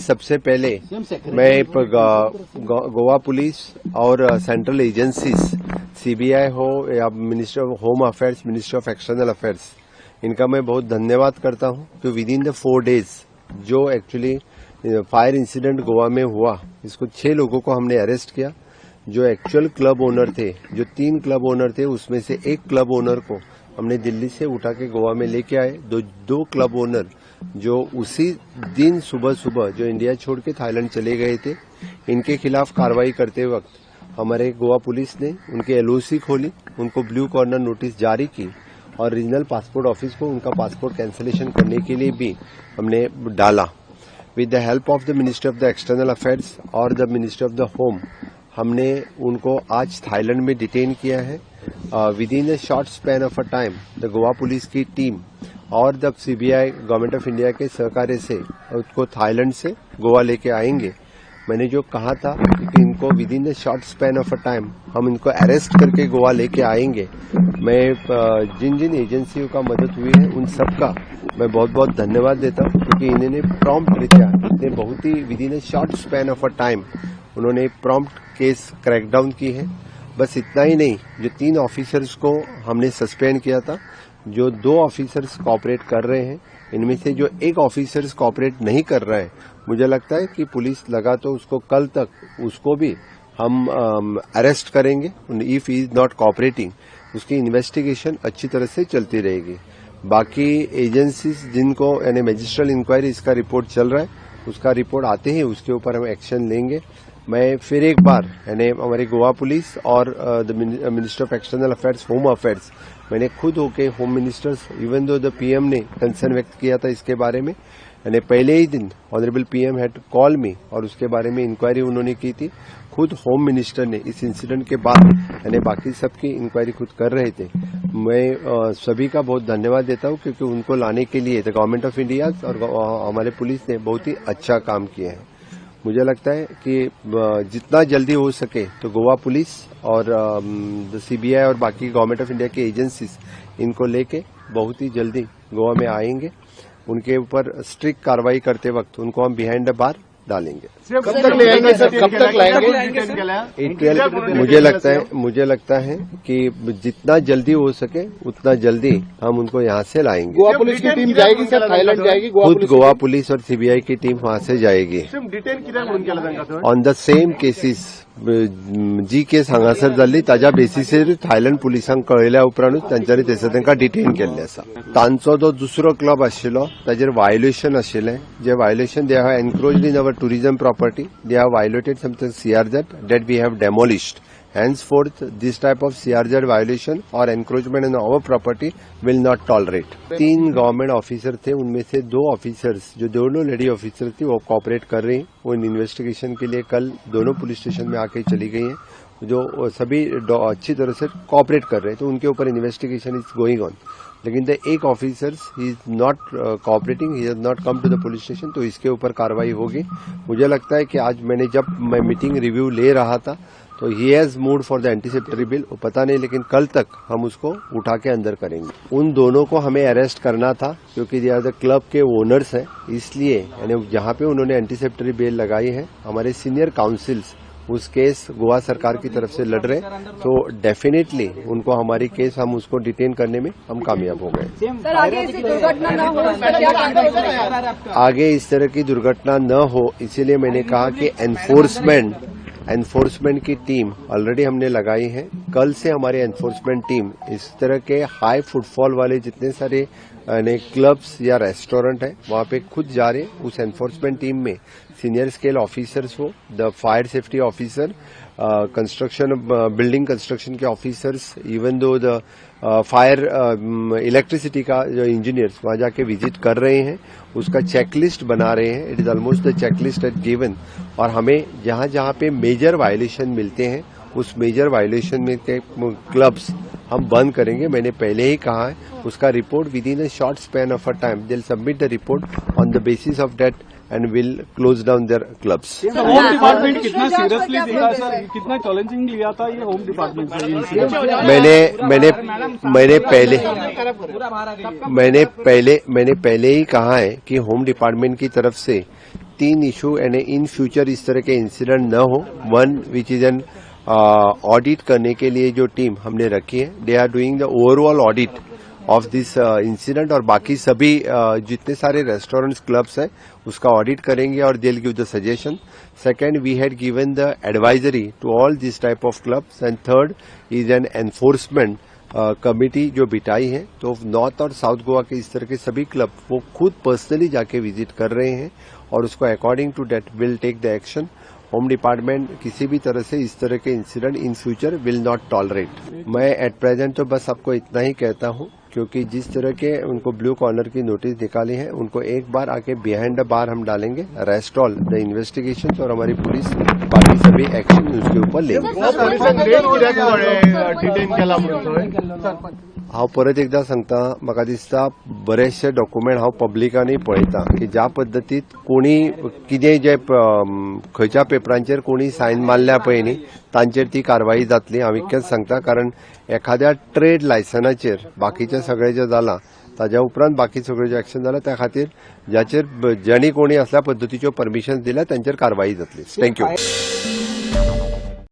सबसे पहले मैं गोवा पुलिस और सेंट्रल एजेंसीज सीबीआई हो या ministry of home affairs, ministry of external affairs, इनका मैं बहुत धन्यवाद करता हूं कि विद इन द 4 डेज जो एक्चुअली फायर इंसिडेंट गोवा में हुआ, इसको 6 लोगों को हमने अरेस्ट किया। जो एक्चुअल क्लब ओनर थे, जो 3 क्लब ओनर थे, उसमें से एक क्लब ओनर को हमने दिल्ली से उठा के गोवा में लेके आए। दो क्लब ओनर जो उसी दिन सुबह जो इंडिया छोड़ के थाईलैंड चले गए थे, इनके खिलाफ कार्रवाई करते वक्त हमारे गोवा पुलिस ने उनके एलओसी खोली, उनको ब्लू कॉर्नर नोटिस जारी की और रीजनल पासपोर्ट ऑफिस को उनका पासपोर्ट कैंसिलेशन करने के लिए भी हमने डाला। With the help of the ministry of the external affairs और the ministry of the home, हमने उनको आज थाईलैंड में डिटेन किया है। With in a short span of a time the Goa police की टीम और the CBI government of India के सहकार्य से उसको थाईलैंड से गोवा लेके आएंगे। मैंने जो कहा था कि इनको with in the short span of a time हम इनको अरेस्ट करके गोवा लेके आएंगे। मैं जिन जिन एजेंसियों का मदद हुई है उन सबका मैं बहुत बहुत धन्यवाद देता हूं, क्योंकि इन्होंने प्रॉम्प्ट रीत्या, इतने बहुत ही with in a short span of a time उन्होंने प्रॉम्प्ट केस क्रैकडाउन की है। बस इतना ही नहीं, जो 3 ऑफिसर्स को हमने सस्पेंड किया था, जो 2 ऑफिसर्स कॉपरेट कर रहे हैं, इनमें से जो एक ऑफिसर्स कॉपरेट नहीं कर रहा है, मुझे लगता है कि पुलिस लगा तो उसको कल तक उसको भी हम अरेस्ट करेंगे। If he is not cooperating, उसकी इन्वेस्टिगेशन अच्छी तरह से चलती रहेगी। बाकी एजेंसीज जिनको यानी मैजिस्ट्रियल इंक्वायरी इसका रिपोर्ट चल रहा है, उसका रिपोर्ट आते ही उसके ऊपर हम एक्शन लेंगे। मैं फिर एक बार यानी हमारी गोवा पुलिस और the minister of external affairs, home affairs, मैंने खुद होके home ministers, even though the PM ने कंसर्न व्यक्त किया था इसके बारे में, यानी पहले ही दिन ऑनरेबल पीएम हैड कॉल मी और उसके बारे में इंक्वायरी उन्होंने की थी। खुद होम मिनिस्टर ने इस इंसिडेंट के बाद यानी बाकी सबकी इंक्वायरी खुद कर रहे थे। मैं सभी का बहुत धन्यवाद देता हूं, क्योंकि उनको लाने के लिए द गवर्नमेंट ऑफ इंडिया और हमारे पुलिस ने बहुत ही अच्छा काम किया है। मुझे लगता है कि जितना जल्दी हो सके तो गोवा पुलिस और सीबीआई और बाकी गवर्नमेंट ऑफ इंडिया की एजेंसीज इनको लेके बहुत ही जल्दी गोवा में आएंगे। उनके ऊपर स्ट्रिक्ट कार्रवाई करते वक्त उनको हम बिहाइंड द बार डालेंगे। कब तक लाएंगे सर? कब तक लाएंगे? मुझे लगता है कि जितना जल्दी हो सके उतना जल्दी हम उनको यहाँ से लाएंगे। गोवा पुलिस की टीम जाएगी सर, थाईलैंड जाएगी? खुद गोवा पुलिस और सीबीआई की टीम वहाँ से जाएगी। ऑन द सेम केसीस जी केस हांगासर जाल्ली, ताज्या बेसिसेर थायलंड पुलिसांक कळयल्या उपरांतूच तांच्यांनी थंयसर तांकां डिटेन केल्लें आसा। तांचो जो दुसरो क्लब आशिल्लो ताजेर वायोलेशन आशिल्लें, जे violation they have encroached in our tourism property, they have violated something CRZ that we have demolished. Henceforth, this type of CRZ violation or encroachment on our property will not tolerate. 3 government officer थे, उनमें से 2 officers, जो दोनों lady officer थी, वो cooperate कर रही हैं। वो इन्वेस्टिगेशन के लिए कल दोनों पुलिस स्टेशन में आके चली गई हैं, जो सभी अच्छी तरह से कॉपरेट कर रहे हैं, तो उनके ऊपर इन्वेस्टिगेशन इज गोइंग ऑन। लेकिन द एक officers he is not cooperating, he has not come to the police station, तो इसके ऊपर कार्रवाई होगी। मुझे लगता है कि आज जब मैं मीटिंग रिव्यू ले रहा था तो he has moved for the anticipatory bill, पता नहीं, लेकिन कल तक हम उसको उठा के अंदर करेंगे। उन दोनों को हमें अरेस्ट करना था, क्योंकि दे आर द क्लब के ओनर्स हैं, इसलिए यानी जहां पे उन्होंने एंटीसेप्टरी बिल लगाई है, हमारे सीनियर काउंसिल्स उस केस गोवा सरकार की तरफ से लड़ रहे, तो डेफिनेटली उनको हमारी केस हम उसको डिटेन करने में हम कामयाब हो गए। आगे इस तरह की दुर्घटना न हो, इसीलिए मैंने कहा कि एनफोर्समेंट की टीम ऑलरेडी हमने लगाई है। कल से हमारी एनफोर्समेंट टीम इस तरह के हाई फुटफॉल वाले जितने सारे क्लब्स या रेस्टोरेंट है, वहां पे खुद जा रहे। उस एनफोर्समेंट टीम में सीनियर स्केल ऑफिसर्स हो, the fire safety officer, construction building construction के officers, even though the fire electricity का जो इंजीनियर्स वहां जाके विजिट कर रहे हैं, उसका चेकलिस्ट बना रहे हैं। It is almost the checklist at given, और हमें जहां जहां पे मेजर वायलेशन मिलते हैं उस मेजर वायलेशन में के क्लब्स हम बंद करेंगे। मैंने पहले ही कहा है, उसका report with in a short span of a time they will submit the report on the basis of that and will close down their clubs. Home department कितना सीरियसली लिया सर, कितना चैलेंजिंग लिया था ये होम डिपार्टमेंट से? मैंने पहले ही कहा है कि होम डिपार्टमेंट की तरफ से तीन इशू यानी इन फ्यूचर इस तरह के इंसिडेंट न हो। One which is an audit करने के लिए जो टीम हमने रखी है, they are doing the overall audit of this incident, और बाकी सभी जितने सारे रेस्टोरेंट्स क्लब्स हैं उसका ऑडिट करेंगे और they will give the suggestion. Second, we had given the advisory to all this type of clubs, and third is an enforcement committee जो बिठाई है। तो नॉर्थ और साउथ गोवा के इस तरह के सभी क्लब वो खुद पर्सनली जाके विजिट कर रहे हैं और उसको according to date will take the action. Home department किसी भी तरह से इस तरह के incident in future will not tolerate. मैं एट प्रेजेंट तो बस आपको इतना ही कहता हूं, क्योंकि जिस तरह के उनको ब्लू कॉर्नर की नोटिस निकाली है उनको एक बार आके बिहाइंड द बार हम डालेंगे, रेस्ट ऑल द इन्वेस्टिगेशन, और हमारी पुलिस बाकी सभी एक्शन उसके ऊपर लेंगे। हांव परत एकदा सांगता, म्हाका दिसता बरेचशे डॉक्युमेंट हांव पब्लिकांनी पळयता की ज्या पद्दतीत कोणी कितें जे खंयच्या पेपरांचेर कोणी सायन मारल्या पळय न्ही तांचेर ती कारवाई जातली। हांव इतकेंच सांगता, कारण एखाद्या ट्रेड लायसनाचेर बाकीचें सगळें जें जालां ताज्या उपरांत बाकी सगळें जें एक्शन जालां त्या खातीर ज्याचेर ज्यांनी कोणी असल्या पद्दतीच्यो परमिशन दिल्या तांचेर कारवाई जातली। थँक्यू।